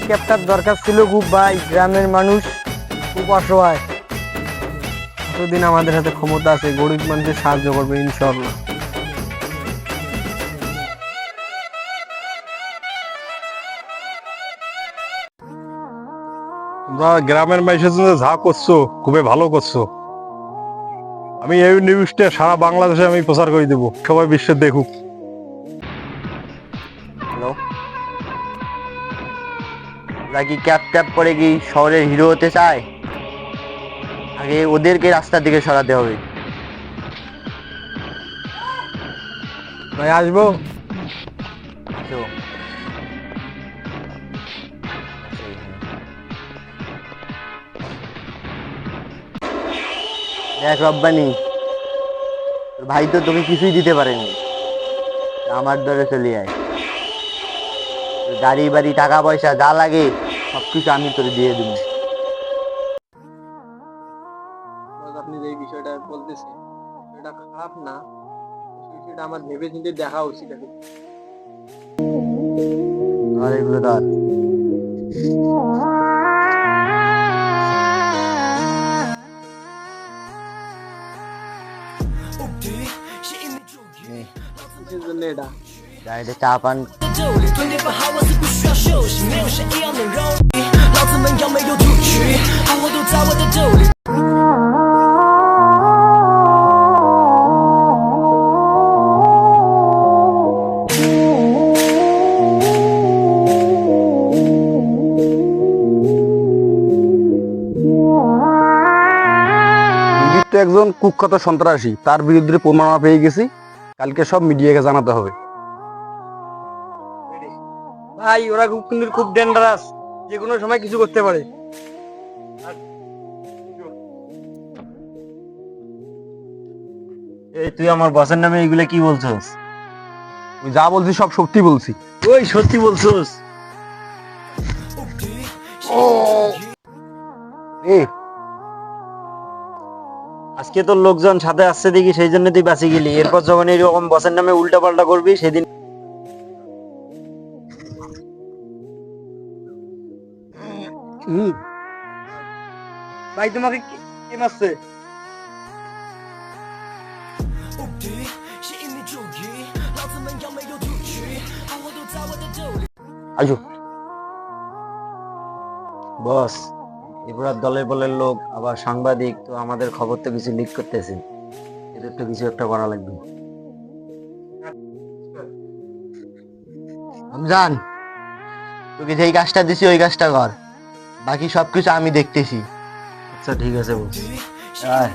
ক্যাবটার দরকার ছিল খুব ভাই, গ্রামের মানুষ খুব অসহায়। এতদিন আমাদের হাতে ক্ষমতা আছে, গরিব মানুষের সাহায্য করবে ইনশাআল্লাহ। তোমরা গ্রামের মানুষের জন্য যা করছো খুবই ভালো করছো। আমি এই নিউজটা সারা বাংলাদেশে আমি প্রচার করে দেবো, সবাই বিশ্বে দেখুক। হ্যালো, ওরা কি ক্যাব ট্যাব করে কি শহরের হিরো হতে চায়? আগে ওদেরকে রাস্তা থেকে সরাতে হবে। ভাই আসবো? আসো। দেখ রব্বানি, তোর ভাই তো তোকে কিছুই দিতে পারেনি, আমার দরে চলে আয়। তোর গাড়ি বাড়ি টাকা পয়সা যা লাগে সবকিছু আমি তোরে দিয়ে দেবো। আপনি যে বিষয়টা বলতেছেন সেটা খারাপ না, সেটা আমার ভেবে চিন্তে দেখা উচিত। আর এগুলো ধর। কিসের জন্য এটা? গাড়িতে চা পান। তো একজন কুখ্যাত সন্ত্রাসী, তার বিরুদ্ধে প্রমাণ পেয়ে গেছি, কালকে সব মিডিয়াকে জানাতে হবে। ভাই ওরা খুব কিন্তু খুব ডেঞ্জারাস, যে কোনো সময় কিছু করতে পারে। এই তুই আমার বসের নামে এগুলো কি বলছস? আমি যা বলছি সব সত্যি বলছি। ওই সত্যি বলছস? এ আজকে তোর লোকজন সাথে আসছে দেখি, সেই জন্য তুই বাঁচি গেলি। এরপর যখন এরকম বসের নামে উল্টা পাল্টা করবি সেদিন। ভাই তোমাকে কে মারছে? আইসো। বস, এবার দলের বলের লোক আবার সাংবাদিক, তো আমাদের খবর তো কিছু লিক করতেছে, এদের তো কিছু একটা করা লাগবে। রমজান, তোকে যেই কাজটা দিছি ওই কাজটা কর, বাকি সবকিছু আমি দেখতেছি। আচ্ছা ঠিক আছে বস। আয়।